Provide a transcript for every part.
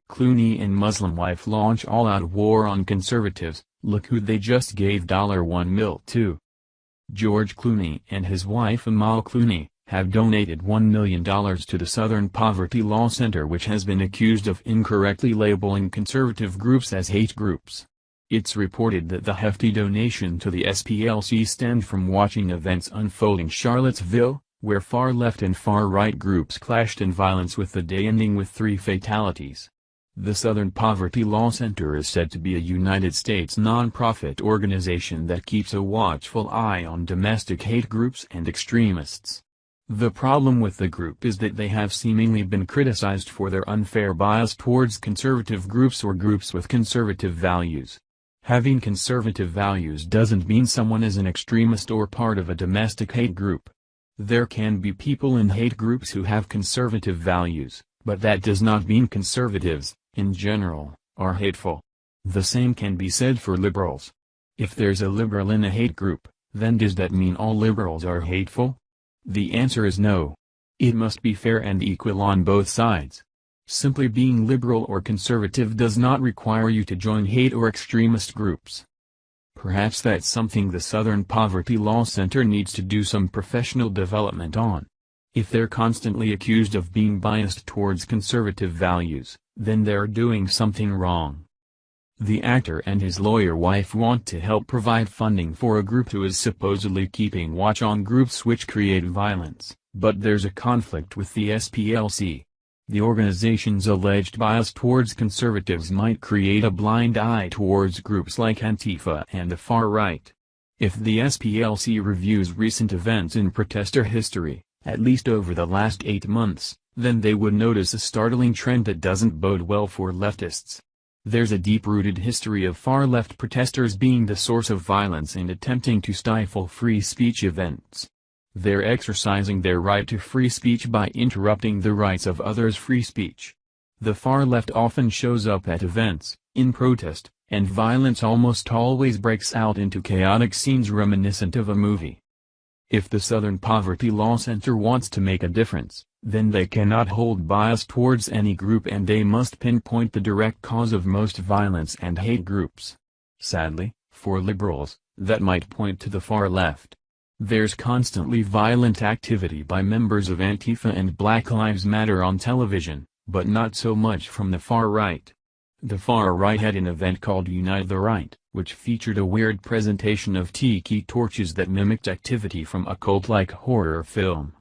Clooney and Muslim wife launch all-out war on conservatives, look who they just gave $1 million to. George Clooney and his wife Amal Clooney have donated $1 million to the Southern Poverty Law Center, which has been accused of incorrectly labeling conservative groups as hate groups. It's reported that the hefty donation to the SPLC stemmed from watching events unfold in Charlottesville, where far-left and far-right groups clashed in violence, with the day ending with 3 fatalities. The Southern Poverty Law Center is said to be a United States nonprofit organization that keeps a watchful eye on domestic hate groups and extremists. The problem with the group is that they have seemingly been criticized for their unfair bias towards conservative groups or groups with conservative values. Having conservative values doesn't mean someone is an extremist or part of a domestic hate group. There can be people in hate groups who have conservative values, but that does not mean conservatives, in general, are hateful. The same can be said for liberals. If there's a liberal in a hate group, then does that mean all liberals are hateful? The answer is no. It must be fair and equal on both sides. Simply being liberal or conservative does not require you to join hate or extremist groups. Perhaps that's something the Southern Poverty Law Center needs to do some professional development on. If they're constantly accused of being biased towards conservative values, then they're doing something wrong. The actor and his lawyer wife want to help provide funding for a group who is supposedly keeping watch on groups which create violence, but there's a conflict with the SPLC. The organization's alleged bias towards conservatives might create a blind eye towards groups like Antifa and the far right. If the SPLC reviews recent events in protester history, at least over the last 8 months, then they would notice a startling trend that doesn't bode well for leftists. There's a deep-rooted history of far-left protesters being the source of violence and attempting to stifle free speech events. They're exercising their right to free speech by interrupting the rights of others' free speech. The far left often shows up at events, in protest, and violence almost always breaks out into chaotic scenes reminiscent of a movie. If the Southern Poverty Law Center wants to make a difference, then they cannot hold bias towards any group, and they must pinpoint the direct cause of most violence and hate groups. Sadly, for liberals, that might point to the far left. There's constantly violent activity by members of Antifa and Black Lives Matter on television, but not so much from the far right. The far right had an event called Unite the Right, which featured a weird presentation of tiki torches that mimicked activity from a cult-like horror film.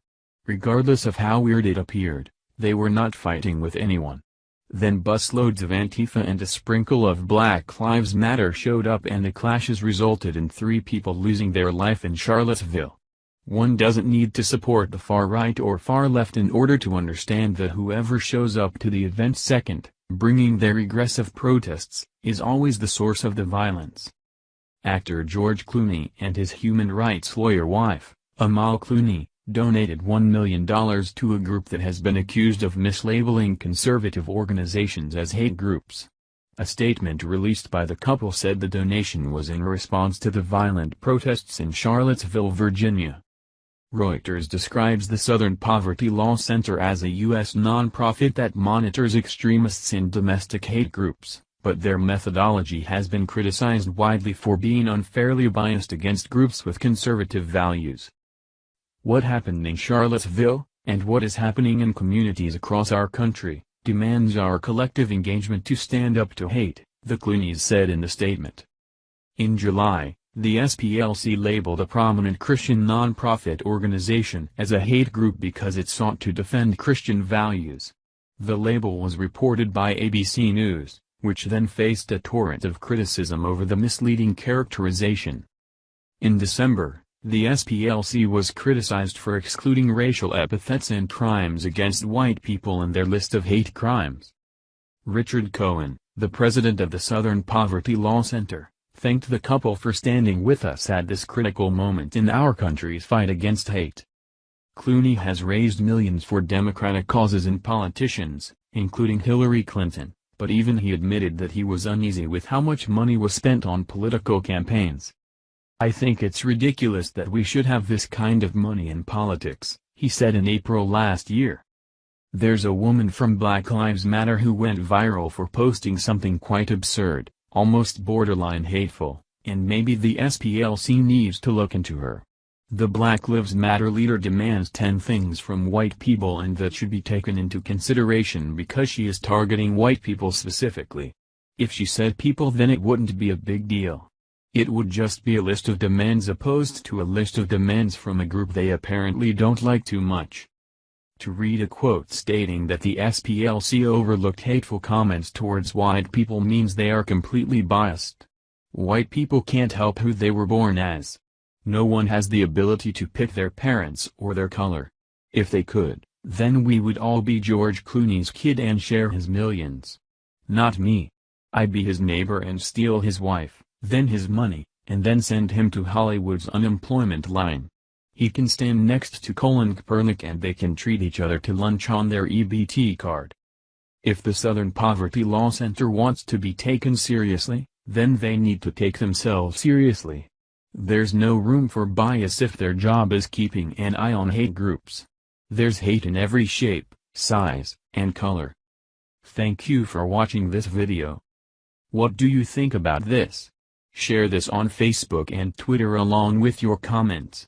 Regardless of how weird it appeared, they were not fighting with anyone. Then busloads of Antifa and a sprinkle of Black Lives Matter showed up, and the clashes resulted in 3 people losing their life in Charlottesville. One doesn't need to support the far right or far left in order to understand that whoever shows up to the event second, bringing their aggressive protests, is always the source of the violence. Actor George Clooney and his human rights lawyer wife, Amal Clooney, donated $1 million to a group that has been accused of mislabeling conservative organizations as hate groups. A statement released by the couple said the donation was in response to the violent protests in Charlottesville, Virginia. Reuters describes the Southern Poverty Law Center as a U.S. nonprofit that monitors extremists and domestic hate groups, but their methodology has been criticized widely for being unfairly biased against groups with conservative values. What happened in Charlottesville, and what is happening in communities across our country, demands our collective engagement to stand up to hate, the Clooneys said in the statement. In July, the SPLC labeled a prominent Christian nonprofit organization as a hate group because it sought to defend Christian values. The label was reported by ABC News, which then faced a torrent of criticism over the misleading characterization. In December, the SPLC was criticized for excluding racial epithets and crimes against white people in their list of hate crimes. Richard Cohen, the president of the Southern Poverty Law Center, thanked the couple for standing with us at this critical moment in our country's fight against hate. Clooney has raised millions for Democratic causes and politicians, including Hillary Clinton, but even he admitted that he was uneasy with how much money was spent on political campaigns. "I think it's ridiculous that we should have this kind of money in politics," he said in April last year. There's a woman from Black Lives Matter who went viral for posting something quite absurd, almost borderline hateful, and maybe the SPLC needs to look into her. The Black Lives Matter leader demands 10 things from white people and that should be taken into consideration because she is targeting white people specifically. If she said people, then it wouldn't be a big deal. It would just be a list of demands opposed to a list of demands from a group they apparently don't like too much. To read a quote stating that the SPLC overlooked hateful comments towards white people means they are completely biased. White people can't help who they were born as. No one has the ability to pick their parents or their color. If they could, then we would all be George Clooney's kid and share his millions. Not me. I'd be his neighbor and steal his wife, then his money, and then send him to Hollywood's unemployment line. He can stand next to Colin Kaepernick and they can treat each other to lunch on their EBT card. If the Southern Poverty Law Center wants to be taken seriously, then they need to take themselves seriously. There's no room for bias if their job is keeping an eye on hate groups. There's hate in every shape, size, and color. Thank you for watching this video. What do you think about this? Share this on Facebook and Twitter along with your comments.